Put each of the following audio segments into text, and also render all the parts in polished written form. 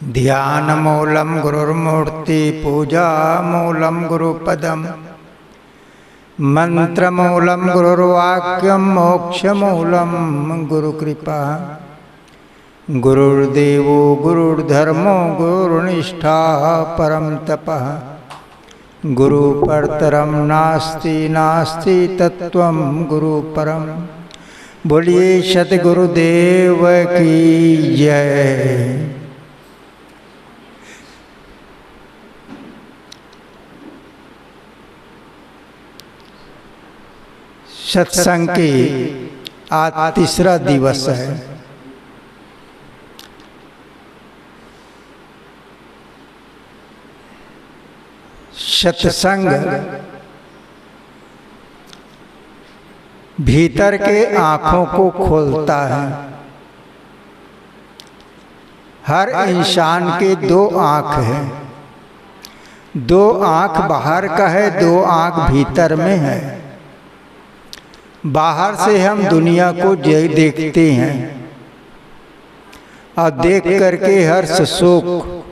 ध्यान मूलम गुरुर्मूर्ति पूजा मूलम गुरुपदम मंत्र मूलम गुरुर्वाक्यम मोक्ष मूलम गुरुकृपा गुरुर्देवो गुरुर्धर्मो गुरुनिष्ठा परम तपः गुरु परतरम नास्ति नास्ति तत्वं गुरु परम। बोलिए सतगुरुदेव की जय। सत्संग की आज तीसरा दिवस है। सत्संग भीतर के आँखों को खोलता है। हर इंसान के दो आँख है, दो आँख बाहर का है, दो आँख भीतर में है। बाहर से हम दुनिया को देखते हैं और देख करके हर्ष शोक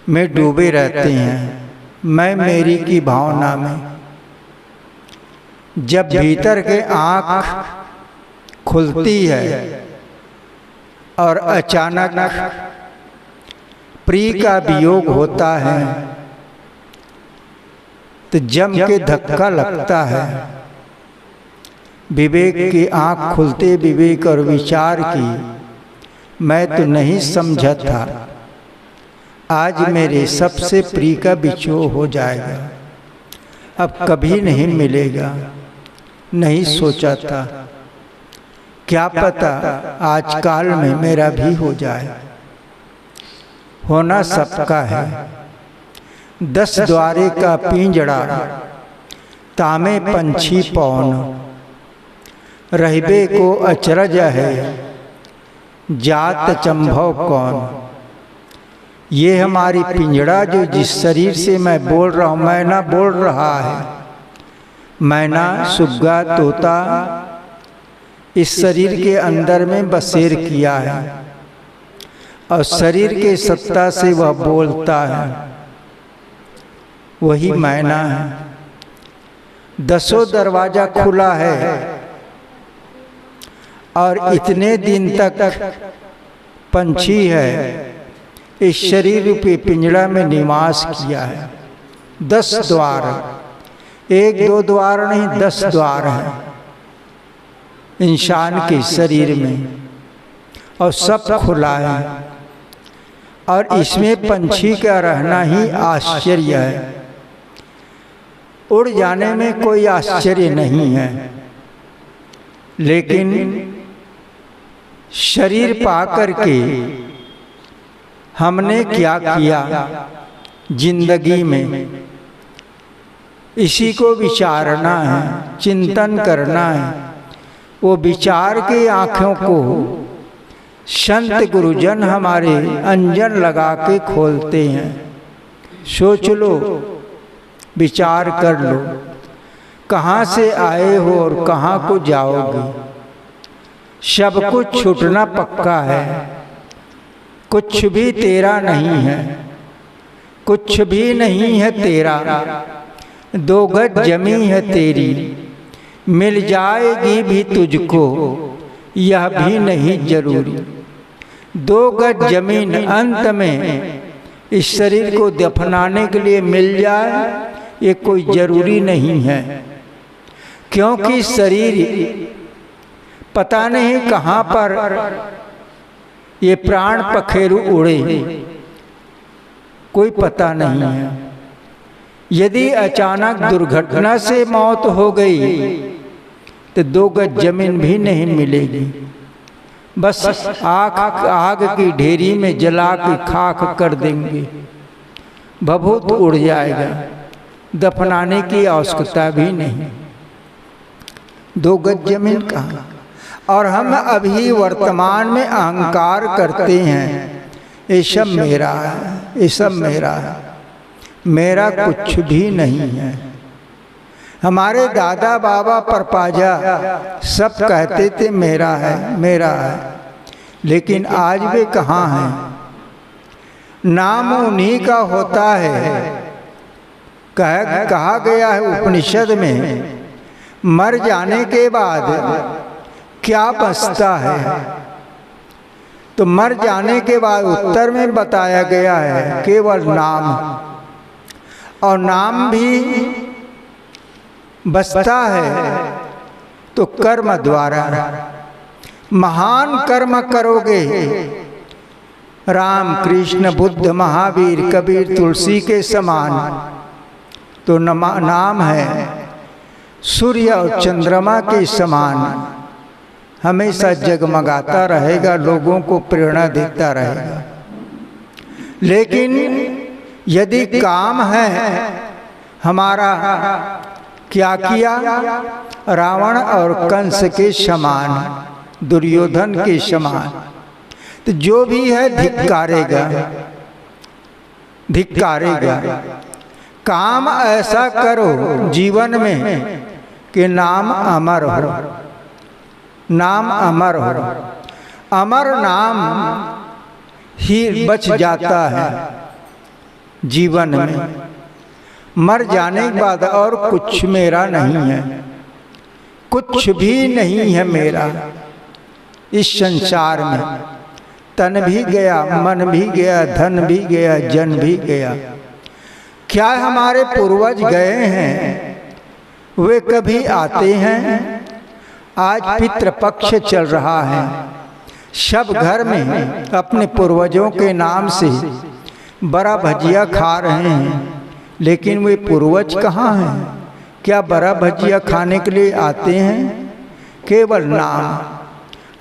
में डूबे रहते हैं, मैं मेरी की भावना में। जब भीतर के आँख खुलती है और अचानक प्रिय का वियोग होता है तो जम के धक्का लगता है। विवेक की आँख खुलते विवेक और विचार की मैं तो नहीं समझा था, आज मेरे सबसे प्रिय का विछोह हो जाएगा, अब कभी नहीं मिलेगा, नहीं सोचा था, क्या पता आज काल में मेरा भी हो जाए। होना सबका है। 10 द्वारे का पिंजड़ा तामे पंछी पौन, रहबे को अचरज है जात चंभव कौन। ये हमारी पिंजड़ा जो जिस शरीर से मैं बोल रहा हूँ, मैना बोल रहा है, मैना सुग्गा तोता इस शरीर के अंदर में बसेर किया है और शरीर के सत्ता से वह बोलता है, वही मैना है। 10 दरवाजा खुला है और इतने दिन तक पंछी है इस शरीर रूपी पिंजड़ा में निवास किया है। 10 द्वार, 1-2 द्वार नहीं, 10 द्वार हैं इंसान के शरीर में और सब खुला है। और इसमें पंछी का रहना ही आश्चर्य है। उड़ जाने में कोई आश्चर्य नहीं है, लेकिन शरीर पाकर के हमने क्या किया जिंदगी में, इसी को विचारना है, चिंतन करना है। वो विचार की आँखों को संत गुरुजन हमारे अंजन लगा के खोलते हैं। सोच लो, विचार कर लो, कहाँ से आए हो और कहाँ को जाओगे। सब कुछ छूटना पक्का है, कुछ भी तेरा नहीं है, कुछ भी नहीं है तेरा। 2 गज जमी है तेरी, मिल जाएगी भी तुझको, यह भी नहीं जरूरी। 2 गज जमीन अंत में इस शरीर को दफनाने के लिए मिल जाए, ये कोई जरूरी नहीं है, क्योंकि शरीर पता नहीं कहाँ पर ये प्राण पखेरु उड़े, कोई पता नहीं है। यदि अचानक दुर्घटना से मौत हो गई तो 2 गज जमीन भी नहीं मिलेगी, बस आग की ढेरी में जला के खाक कर देंगे, भभूत उड़ जाएगा, दफनाने की आवश्यकता भी नहीं। 2 गज जमीन कहाँ। और हम अभी वर्तमान में अहंकार करते हैं, ये सब मेरा है, ये सब मेरा है। मेरा कुछ भी नहीं है। हमारे दादा बाबा परपाजा सब कहते थे मेरा है मेरा है, लेकिन आज वे कहाँ हैं? नाम उन्हीं का होता है। कहा गया है उपनिषद में, मर जाने के बाद क्या बचता है। तो मर जाने के बाद उत्तर में बताया गया है केवल नाम, और नाम भी बचता है तो कर्म द्वारा। महान कर्म करोगे, राम कृष्ण बुद्ध महावीर कबीर तुलसी के समान, तो नाम है सूर्य और चंद्रमा के समान, हमेशा जगमगाता रहेगा, लोगों को प्रेरणा देता रहेगा। लेकिन यदि काम है हमारा, क्या किया, रावण और कंस के समान, दुर्योधन के समान, तो जो भी है धिक्कारेगा, धिक्कारेगा। काम ऐसा करो जीवन में कि नाम अमर हो, नाम अमर हो। अमर नाम ही बच जाता है जीवन में। मर जाने के बाद और कुछ मेरा नहीं है, कुछ भी नहीं है मेरा इस संसार में। तन भी गया, मन भी गया, धन भी गया, जन भी गया। क्या हमारे पूर्वज गए हैं, वे कभी आते हैं। आज पितृपक्ष चल रहा है, सब घर में अपने पूर्वजों के नाम से बड़ा भजिया खा रहे हैं, लेकिन वे पूर्वज कहाँ हैं। क्या बड़ा भजिया खाने के लिए आते हैं, केवल नाम।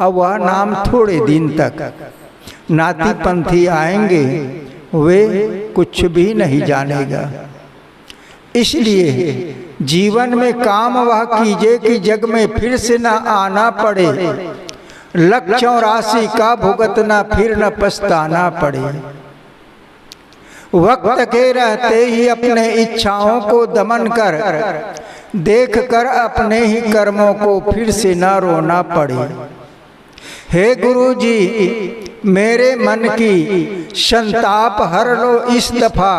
अब वह नाम थोड़े दिन तक, नाती पंथी आएंगे, वे कुछ भी नहीं जानेगा। इसलिए जीवन में काम वह कीजिए कि जग में फिर से न आना पड़े, लक्ष्य और राशि का भुगतना फिर न पछताना पड़े। वक्त के रहते ही अपने इच्छाओं को दमन कर, देख कर अपने ही कर्मों को फिर से न रोना पड़े। हे गुरु जी, मेरे मन की संताप हर लो इस दफा,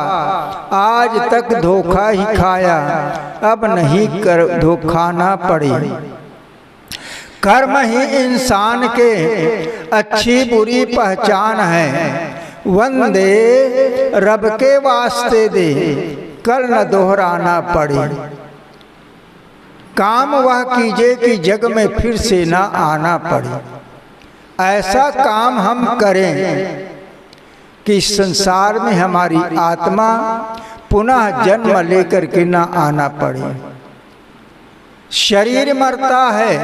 आज तक धोखा ही खाया, अब नहीं कर धोखा ना पड़े। कर्म ही इंसान के अच्छी बुरी पहचान है, वंदे रब के वास्ते दे, कल न दोहराना पड़े। काम वह कीजिए कि जग में फिर से ना आना पड़े। ऐसा काम हम करें कि संसार में हमारी आत्मा पुनः जन्म लेकर के ना आना पड़े। शरीर मरता है,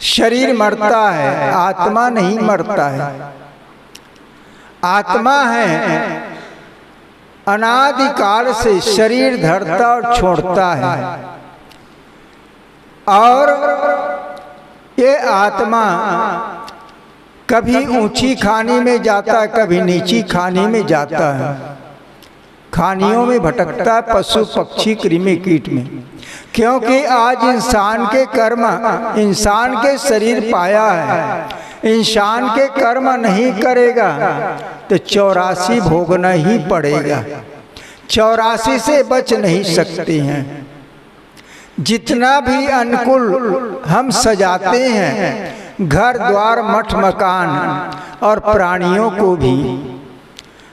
शरीर मरता है, आत्मा नहीं मरता है। आत्मा है अनादिकाल से शरीर धरता और छोड़ता है, और ये आत्मा कभी ऊंची खानी में जाता है, कभी नीची खानी में जाता है। खानियों में भटकता है, पशु पक्षी कृमि कीट में। क्योंकि आज इंसान के कर्म, इंसान के शरीर पाया है, इंसान के कर्म नहीं करेगा तो 84 भोगना ही पड़ेगा। 84 से बच नहीं सकते हैं। जितना भी अनुकूल हम सजाते हैं, घर द्वार मठ मकान और प्राणियों को भी,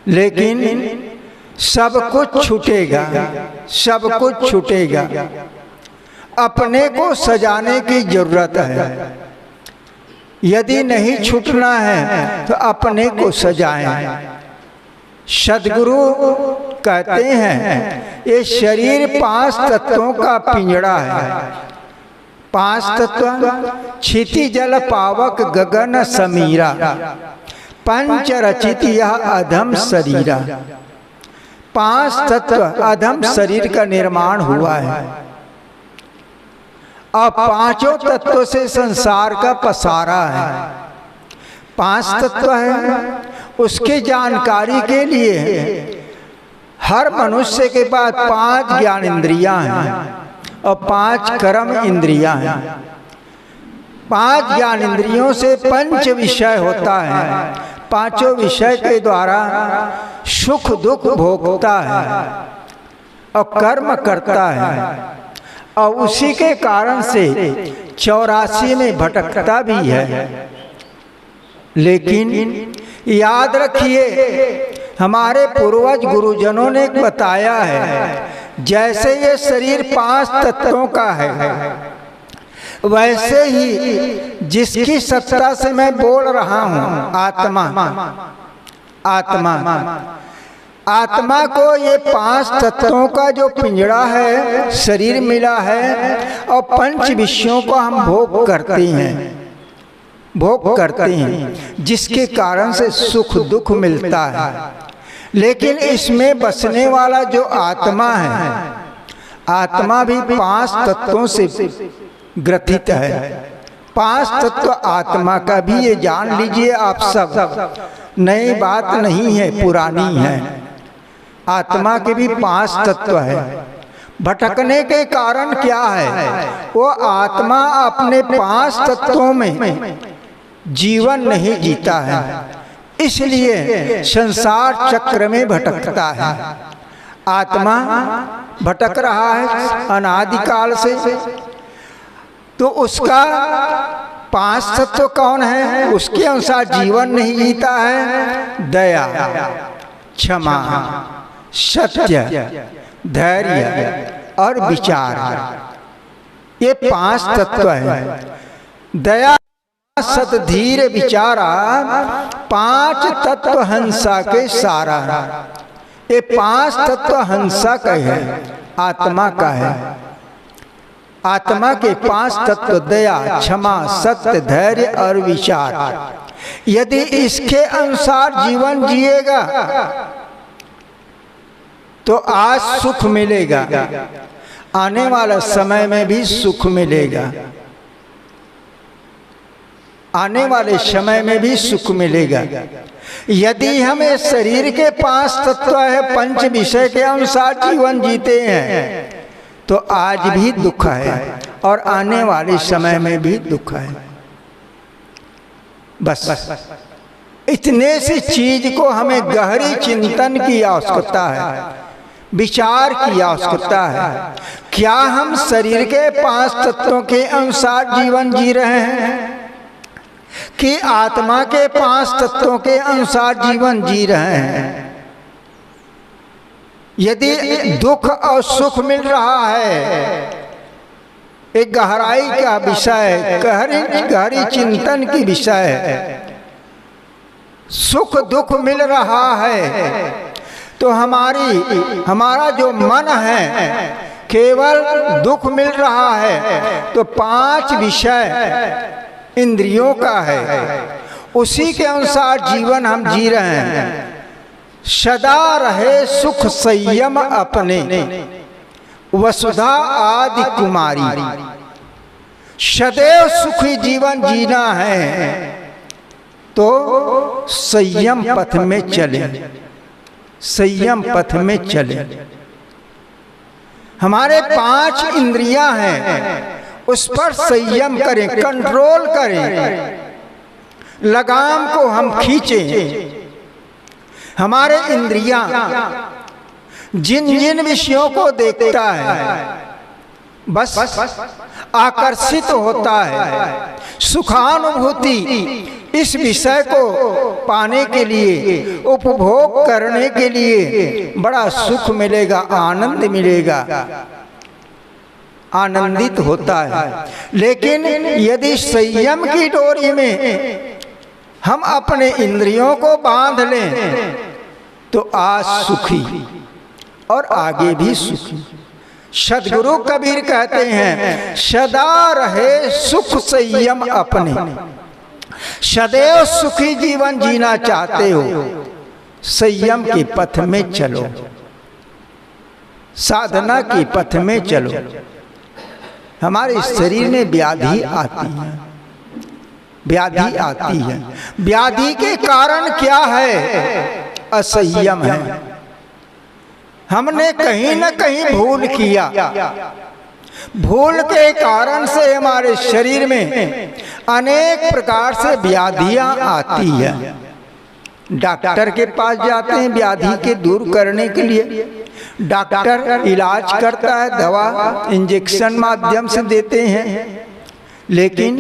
लेकिन सब कुछ छूटेगा, सब कुछ छूटेगा। अपने को सजाने की जरूरत है। यदि नहीं छूटना है तो अपने को सजाएं। सद्गुरु कहते हैं ये शरीर 5 तत्वों का पिंजड़ा है। 5 तत्व, क्षिति जल पावक गगन समीरा, पंच रचित यह अधम शरीरा। 5 तत्व अधम शरीर का निर्माण हुआ है, और 5 तत्वों से संसार का पसारा है। 5 तत्व है, उसकी जानकारी के लिए हर मनुष्य के पास 5 ज्ञान इंद्रियां हैं और 5 कर्म इंद्रियां हैं। 5 ज्ञान इंद्रियों से पंच विषय होता है, पांचों विषय के द्वारा सुख दुख भोगता है और कर्म करता है, और उसी के कारण से 84 में भटकता भी है। लेकिन याद रखिए, हमारे पूर्वज गुरुजनों ने बताया है, जैसे ये शरीर 5 तत्वों का है, वैसे ही जिसकी सत्ता से मैं बोल रहा हूँ, आत्मा को ये 5 तत्वों का जो पिंजड़ा है, शरीर मिला है, और 5 विषयों को हम भोग करते हैं, जिसके कारण से सुख दुख मिलता है। लेकिन इसमें बसने वाला जो आत्मा है, आत्मा भी 5 तत्वों से ग्रथित है। 5 तत्व आत्मा का भी ये जान लीजिए आप सब, नई बात नहीं है, पुरानी है। आत्मा के भी 5 तत्व है। भटकने के कारण क्या है? वो आत्मा अपने 5 तत्वों में जीवन नहीं जीता है, इसलिए संसार चक्र में भटकता है। आत्मा भटक रहा है अनादिकाल से, तो उसका 5 तत्व कौन है? उसके अनुसार जीवन नहीं जीता है। दया, क्षमा, सत्य, धैर्य और विचार, ये 5 तत्व है। दया, सत, धीर, विचारा, 5 तत्व हंसा के सारा। ये 5 तत्व हंसा का है, आत्मा का है। आत्मा के 5 तत्व दया, क्षमा, सत्य, धैर्य और विचार। यदि इसके अनुसार जीवन जिएगा तो आज सुख मिलेगा, आने वाला समय में भी सुख मिलेगा, आने वाले समय में भी सुख मिलेगा। यदि हमें शरीर के 5 तत्व है, 5 विषय के अनुसार जीवन जीते हैं, तो आज भी दुख है और आने वाले समय में भी दुख है। बस इतने सी चीज को हमें गहरी चिंतन की आवश्यकता है, विचार की आवश्यकता है। क्या हम शरीर के 5 तत्वों के अनुसार जीवन जी रहे हैं कि आत्मा के 5 तत्वों के अनुसार जीवन जी रहे हैं? यदि दुख और सुख मिल रहा है, एक गहराई का विषय, गहरी चिंतन की विषय है। सुख दुख मिल रहा है तो हमारा जो मन है केवल दुख मिल रहा है, तो 5 विषय इंद्रियों का है, उसी के अनुसार जीवन हम जी रहे हैं। सदा रहे सुख संयम अपने, वसुधा आदि कुमारी। सदैव सुखी जीवन जीना है तो संयम पथ में चले, संयम पथ में चले। हमारे 5 इंद्रियां हैं, उस पर संयम करें, कंट्रोल करें, लगाम को हम खींचें। हमारे इंद्रियां जिन जिन विषयों को देखता है बस आकर्षित होता है। सुखानुभूति इस विषय को पाने के लिए, उपभोग करने के लिए बड़ा सुख मिलेगा, आनंद मिलेगा, आनंदित होता है। लेकिन यदि संयम की डोरी में हम अपने इंद्रियों को बांध लें तो आज सुखी और आगे भी सुखी। सद्गुरु कबीर कहते हैं, सदा रहे सुख संयम अपने। सदैव सुखी जीवन जीना चाहते हो, संयम के पथ में चलो, साधना के पथ में चलो। हमारे शरीर में व्याधि आती है, व्याधि आती है। व्याधि के कारण क्या है? असंयम है। हमने कहीं न कहीं भूल किया, भूल के कारण से हमारे शरीर में अनेक प्रकार से व्याधियां आती है। डॉक्टर के पास जाते हैं व्याधि के दूर करने के लिए, डॉक्टर इलाज करता है, दवा इंजेक्शन माध्यम से देते हैं, लेकिन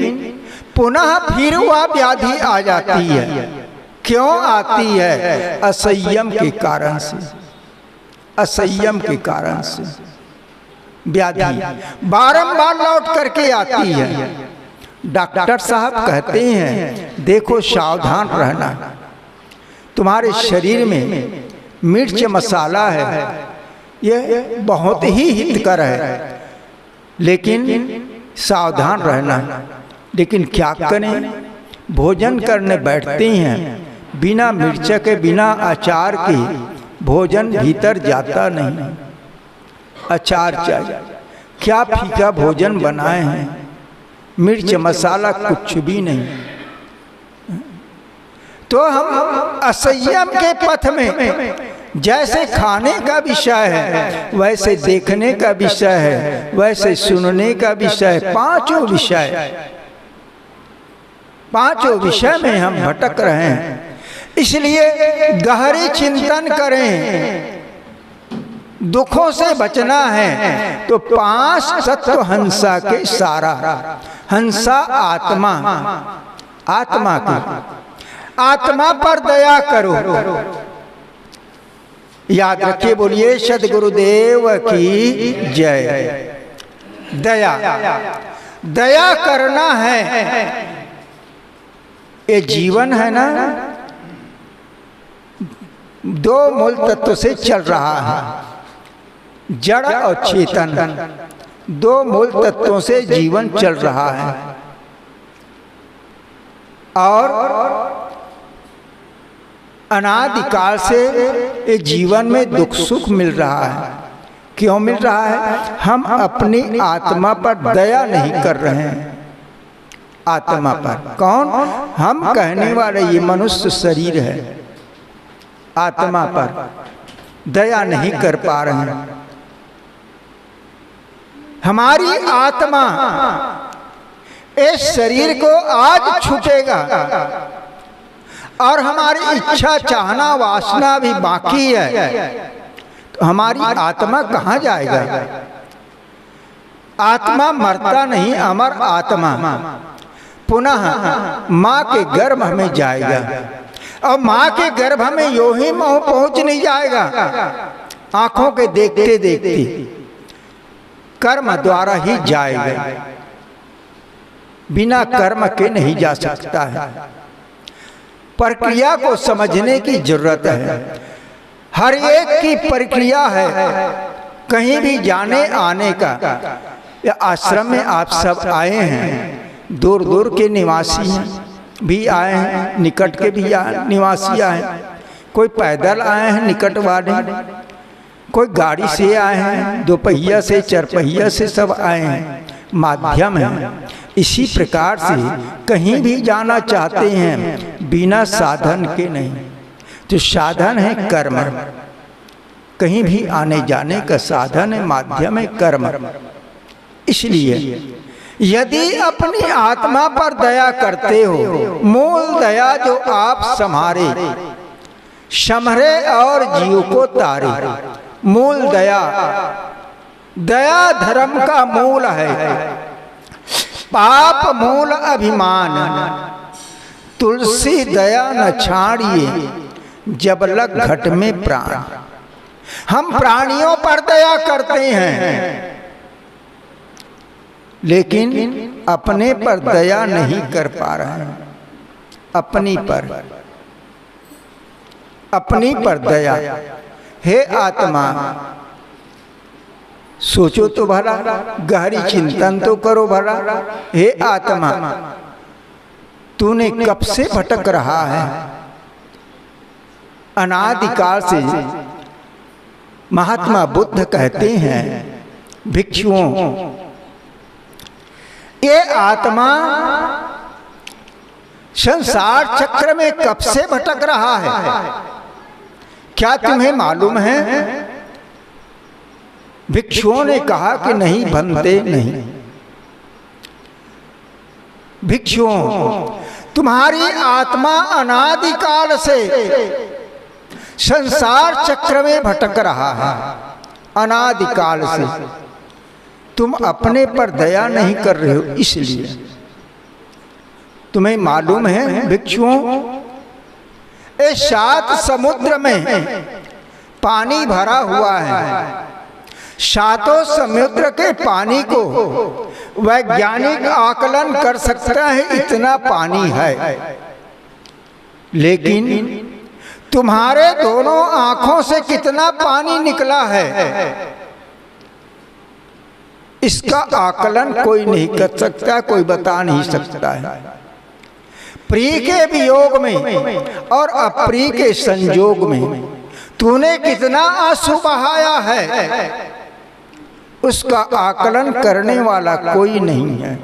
पुनः फिर वह व्याधि आ जाती है। क्यों आती है? असंयम के कारण से, असंयम के कारण से व्याधि बारंबार लौट करके आती है। डॉक्टर साहब कहते हैं देखो सावधान रहना, तुम्हारे शरीर में मिर्च मसाला है, ये बहुत ही हितकर है, लेकिन सावधान रहना। लेकिन क्या करें, भोजन करने बैठते हैं, बिना मिर्च के बिना अचार के भोजन भीतर जाता नहीं, अचार चाहिए। क्या फीका भोजन बनाए हैं, मिर्च मसाला कुछ भी नहीं। तो हम असंयम के पथ में, जैसे खाने का विषय है वैसे देखने का विषय है, वैसे सुनने का विषय है, पांचों विषय में हम भटक रहे हैं। इसलिए गहरी चिंतन करें, दुखों से बचना है तो 5 तत्व हंसा के सारा। हंसा आत्मा, आत्मा की, आत्मा पर दया करो। याद रखिए, बोलिए सद्गुरुदेव की जय। दया, दया करना है, ये जीवन है ना, 2 मूल तत्व से चल रहा है, जड़ और चेतन, 2 मूल तत्वों से जीवन चल रहा है। और अनादिकाल से ये जीवन में दुख सुख मिल रहा है। क्यों मिल रहा है? हम अपनी आत्मा पर दया नहीं कर रहे हैं। आत्मा पर कौन? हम कहने वाले ये मनुष्य शरीर है, आत्मा पर दया नहीं कर पा रहे हैं। हमारी आत्मा इस शरीर को आज छूटेगा और हमारी इच्छा चाहना वासना भी बाकी है, तो हमारी आत्मा कहाँ जाएगा? आत्मा मरता नहीं, अमर आत्मा पुनः माँ के गर्भ में जाएगा, और माँ के गर्भ में यूं ही पहुंच नहीं जाएगा आंखों के देखते देखते, कर्म द्वारा ही जाएगा, बिना कर्म के नहीं जा सकता है। प्रक्रिया को समझने की जरूरत है। हर एक की प्रक्रिया है, कहीं भी जाने आने का। या आश्रम में आप सब आए हैं, दूर दूर के निवासी हैं भी आए हैं, निकट के भी निवासी आए हैं, कोई पैदल आए हैं निकट वाले, कोई गाड़ी से आए हैं, 2 पहिया से 4 पहिया से सब आए हैं, माध्यम है। इसी प्रकार से कहीं भी जाना चाहते हैं बिना साधन के नहीं, तो साधन है कर्म। कहीं भी आने जाने का साधन है, माध्यम है कर्म। इसलिए यदि अपनी आत्मा पर दया करते हो, मूल दया जो आप संभरे और जीव को तारे, मूल दया, दया धर्म का मूल है। पाप मूल अभिमान, तुलसी दया न छाड़िए, जब लग घट में प्राण। हम प्राणियों पर दया करते हैं, लेकिन अपने पर दया नहीं कर पा रहे हैं। अपनी पर दया। हे आत्मा, सोचो तो भला, गहरी चिंतन तो करो भला। हे आत्मा, तूने कब से भटक रहा है? अनादिकाल से। महात्मा बुद्ध कहते हैं भिक्षुओं, ये आत्मा संसार चक्र में कब से भटक रहा है, क्या तुम्हें मालूम है? भिक्षुओं ने कहा कि नहीं बनते नहीं। भिक्षुओं, तुम्हारी आत्मा अनादिकाल से संसार चक्र में भटक रहा है। अनादिकाल से तुम अपने पर दया नहीं कर रहे हो, इसलिए। तुम्हें मालूम है भिक्षुओं, इस 7 समुद्र में पानी भरा हुआ है। 7 समुद्र के पानी को वैज्ञानिक आकलन कर सकता है, इतना पानी है। लेकिन तुम्हारे दोनों आंखों से कितना पानी निकला है, इसका आकलन कोई नहीं कर सकता, कोई बता नहीं सकता है। प्रिय के वियोग में और अप्रिय के संजोग में तूने कितना आंसू बहाया है, उसका आकलन करने वाला कोई नहीं है।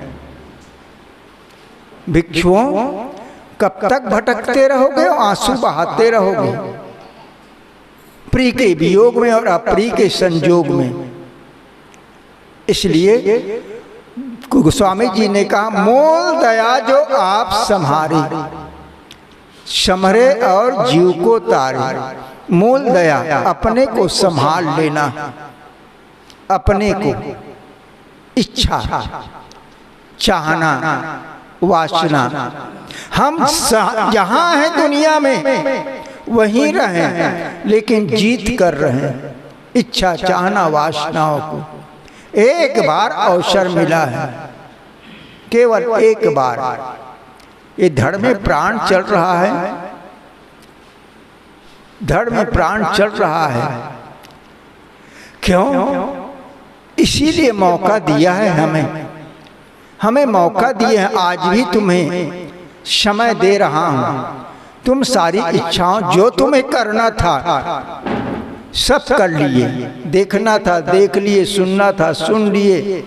भिक्षुओं, कब तक भटकते रहोगे, आंसू बहाते रहोगे प्रिय के वियोग में और अप्रिय के संजोग में। इसलिए गोस्वामी जी ने कहा, मोल दया जो आप संहारे, समरे और जीव को तारे। मोल दया, अपने को संभाल लेना, अपने को इच्छा, चाहना, वासना। हम जहाँ हैं दुनिया में वहीं रहे हैं, लेकिन जीत कर रहे हैं इच्छा, चाहना, वासनाओं को। एक बार अवसर मिला है, केवल एक बार। ये धड़ में प्राण चल रहा है, धड़ में प्राण चल रहा है। क्यों? इसीलिए मौका दिया है हमें मौका दिया है। आज भी तुम्हें समय दे रहा हूं। तुम सारी इच्छाओं जो तुम्हें करना था सब कर लिए। देखना था देख लिए, सुनना था सुन लिए,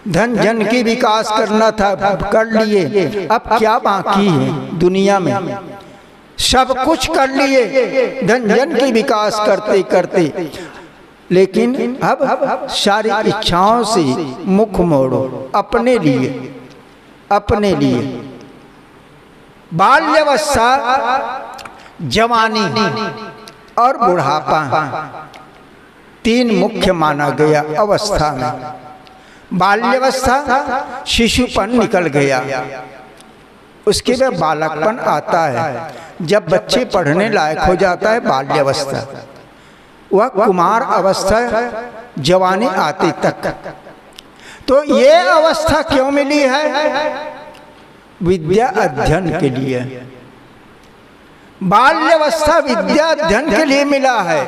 धन जन की विकास करना था कर लिए। अब क्या बाकी है दुनिया में? सब कुछ कर लिए धन जन की विकास करते करते। लेकिन अब सारी इच्छाओं से मुख मोड़ो अपने लिए, अपने लिए। बाल्यावस्था, जवानी और बुढ़ापा 3 मुख्य माना गया अवस्था में। बाल्यावस्था शिशुपन निकल गया, उसके बाद बालकपन आता है। जब बच्चे पढ़ने लायक हो जाता है बाल्यावस्था, वह कुमार अवस्था जवानी आते तक। तो ये अवस्था क्यों मिली है? विद्या अध्ययन के लिए। बाल्यावस्था विद्या अध्ययन के लिए मिला है।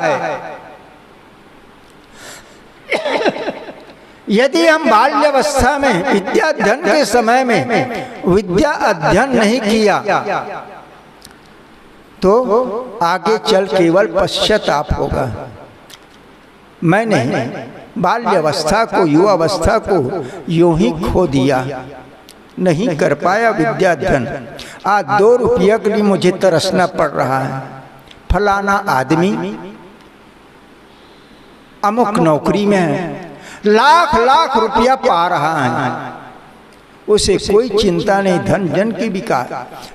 यदि हम बाल्यावस्था में विद्या अध्ययन के समय में विद्या अध्ययन नहीं किया तो आगे चल केवल पश्चाताप होगा। मैंने बाल्यावस्था को, युवावस्था को यूं ही खो दिया, नहीं कर पाया विद्या अध्ययन। आज 2 रुपया के लिए मुझे तरसना पड़ रहा है। फलाना आदमी अमुक नौकरी में है, लाख लाख रुपया पा रहा है, उसे कोई चिंता नहीं धन जन की विकास।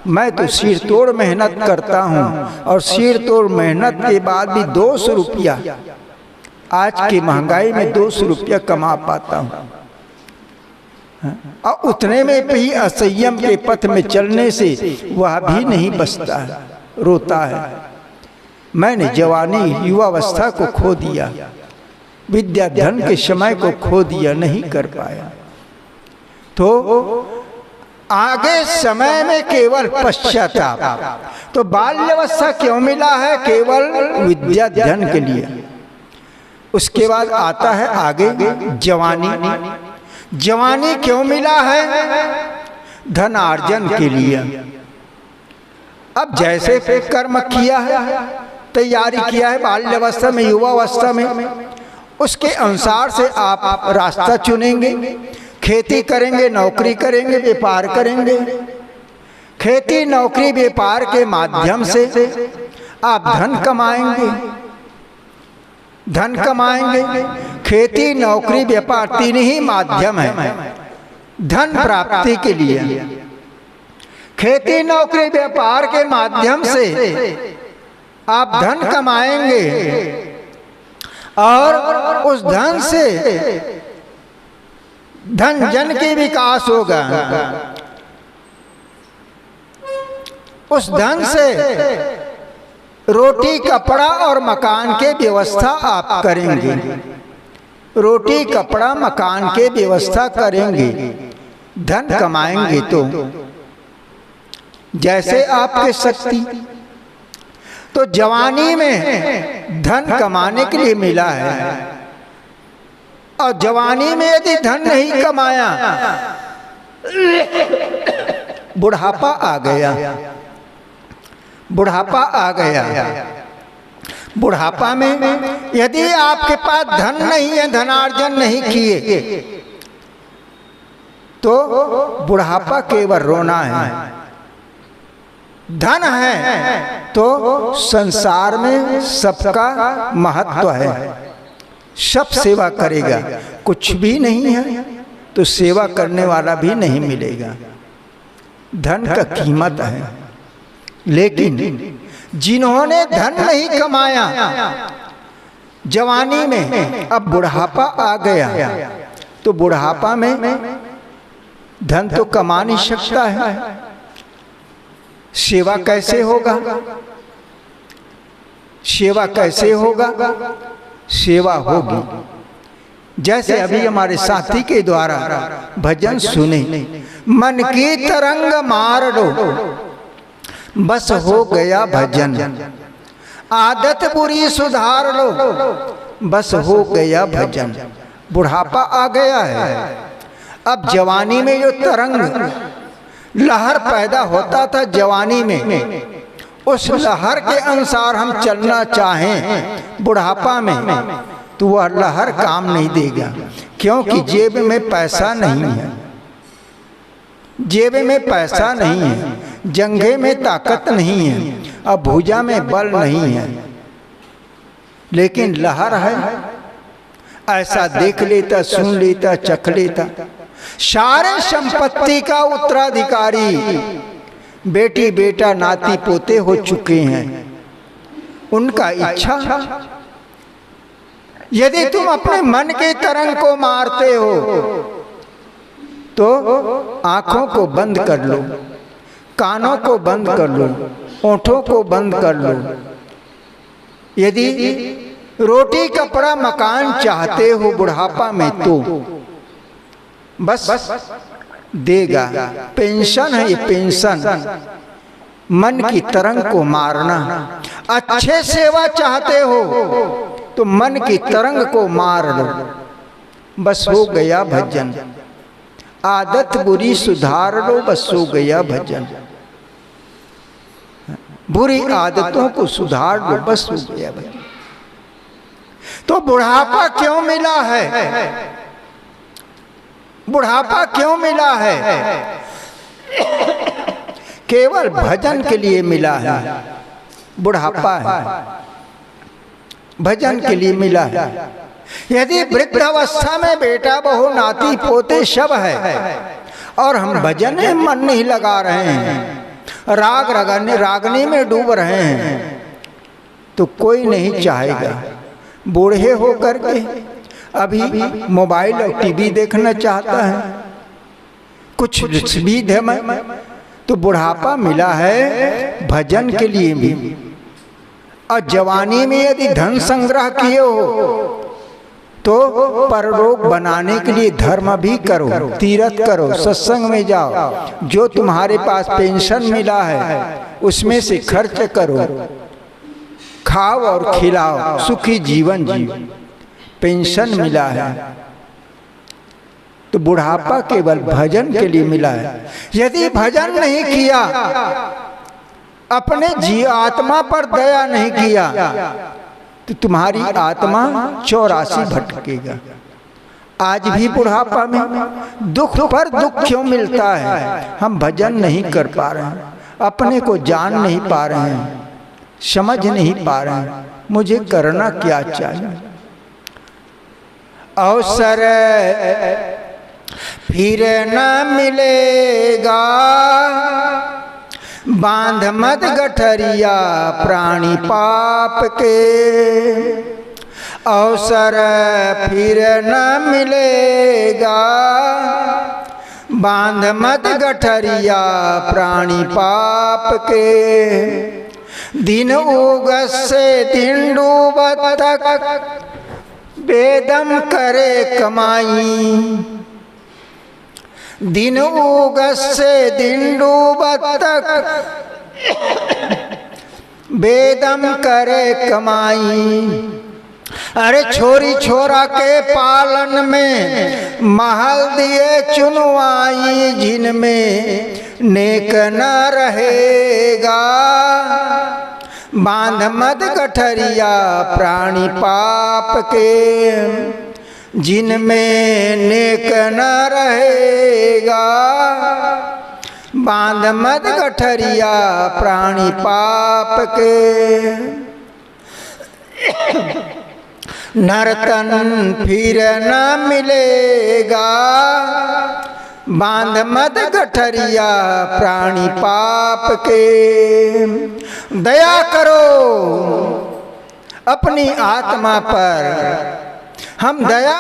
मैं तो सिर तोड़ मेहनत करता हूँ और सिर तोड़ मेहनत के बाद भी 200 रुपया, आज की महंगाई में 200 रुपया कमा पाता हूँ। और उतने में भी असंयम के पथ में चलने से वह भी नहीं बचता है, रोता है। मैंने जवानी युवावस्था को खो दिया, विद्याधन के समय को खो दिया, नहीं कर पाया। तो आगे समय में केवल पश्चाताप। तो बाल्यावस्था क्यों मिला है? केवल विद्याधन के लिए। उसके बाद आता है आगे जवानी। जवानी क्यों मिला है? धनार्जन के लिए। अब जैसे कर्म किया है, तैयारी किया है बाल्यावस्था में, युवावस्था में, उसके अनुसार से आप रास्ता चुनेंगे। खेती करेंगे, नौकरी करेंगे, व्यापार करेंगे। खेती, नौकरी, व्यापार के माध्यम से आप धन कमाएंगे, धन कमाएंगे। खेती, नौकरी, व्यापार 3 ही माध्यम है धन प्राप्ति के लिए। खेती नौकरी व्यापार के माध्यम से आप धन कमाएंगे और उस धन से धन जन के विकास होगा। उस धन से रोटी कपड़ा और मकान के व्यवस्था आप करेंगे। रोटी कपड़ा मकान के व्यवस्था करेंगे, धन कमाएंगे तो जैसे आपके शक्ति। तो जवानी में धन कमाने के लिए मिला है, और जवानी में यदि धन नहीं कमाया, बुढ़ापा आ गया, बुढ़ापा आ गया। बुढ़ापा में यदि आपके पास धन नहीं है, धनार्जन नहीं किए, तो बुढ़ापा केवल रोना है। धन है तो संसार में सबका महत्व है, सब सेवा करेगा। कुछ भी नहीं है तो सेवा करने वाला भी नहीं मिलेगा। धन का कीमत है। लेकिन जिन्होंने धन नहीं कमाया जवानी में, अब बुढ़ापा आ गया, तो बुढ़ापा में धन तो कमा नहीं सकता है, सेवा कैसे होगा? सेवा कैसे होगा? सेवा होगी जैसे अभी हमारे साथी के द्वारा भजन सुने, मन की तरंग मार दो बस हो गया भजन, आदत बुरी सुधार लो बस हो गया भजन। बुढ़ापा आ गया है, अब जवानी में जो तरंग लहर पैदा होता था जवानी में, उस लहर के अनुसार हम चलना चाहें बुढ़ापा में, तो वह लहर काम नहीं देगा, क्योंकि जेब में पैसा नहीं है, जेब में पैसा नहीं है, जंघे में ताकत नहीं है, अब भुजा में बल नहीं है। लेकिन लहर है, ऐसा देख लेता, सुन लेता, चख लेता। सारे संपत्ति का उत्तराधिकारी बेटी बेटा नाती पोते हो चुके हैं, उनका इच्छा। यदि तुम अपने मन के तरंग को मारते हो तो आंखों को बंद कर लो, कानों को बंद कर लो, ओंठों को बंद कर लो। यदि रोटी कपड़ा मकान चाहते हो बुढ़ापा में तो बस देगा। पेंशन है ये, पेंशन। मन की तरंग को मारना। अच्छे सेवा चाहते हो तो मन की तरंग को मार लो, बस हो गया भजन। आदत बुरी सुधार लो, बस हो गया भजन। बुरी आदतों को सुधार लो, बस हो गया भजन। तो बुढ़ापा क्यों मिला है? बुढ़ापा क्यों मिला है? केवल भजन के लिए मिला है। बुढ़ापा है भजन के लिए मिला है। यदि वृद्धावस्था में बेटा बहू नाती पोते सब है और हम भजन में मन नहीं लगा रहे हैं, रागनी में डूब रहे हैं, तो कोई नहीं चाहेगा। बूढ़े हो करके अभी मोबाइल और टीवी देखना चाहता है, कुछ भी धम, तो बुढ़ापा मिला है भजन के लिए भी। और जवानी में यदि धन संग्रह किए हो तो परलोक बनाने के लिए धर्म भी करो, तीर्थ करो, सत्संग में जाओ। जो तुम्हारे पास पेंशन मिला है उसमें से खर्च करो, खाओ और खिलाओ, सुखी जीवन जियो। पेंशन मिला है तो बुढ़ापा केवल भजन के लिए मिला है। यदि भजन नहीं किया, अपने आत्मा पर दया नहीं किया, तो तुम्हारी आत्मा 84 भटकेगा। आज भी बुढ़ापा में दुख पर दुख क्यों मिलता है? हम भजन नहीं कर पा रहे हैं, अपने को जान नहीं पा रहे हैं, समझ नहीं पा रहे हैं मुझे करना क्या चाहिए। अवसर फिर न मिलेगा बांध मत गठरिया प्राणी पाप के, अवसर फिर न मिलेगा। बांध मत गठरिया प्राणी पाप के, दिन उगत से दिन डूबत तक बेदम करे कमाई। दिन उगत से दिन डूबत तक बेदम करे कमाई। अरे छोरी छोरा के पालन में महल दिए चुनवाई, जिनमें नेक न रहेगा। बांध मत गठरिया प्राणी पाप के, जिनमें नेक न रहेगा। बांध मत गठरिया प्राणी पाप के, नर्तन फिर न मिलेगा। बांध मत गठरिया प्राणी पाप के। दया करो अपनी आत्मा पर, हम दया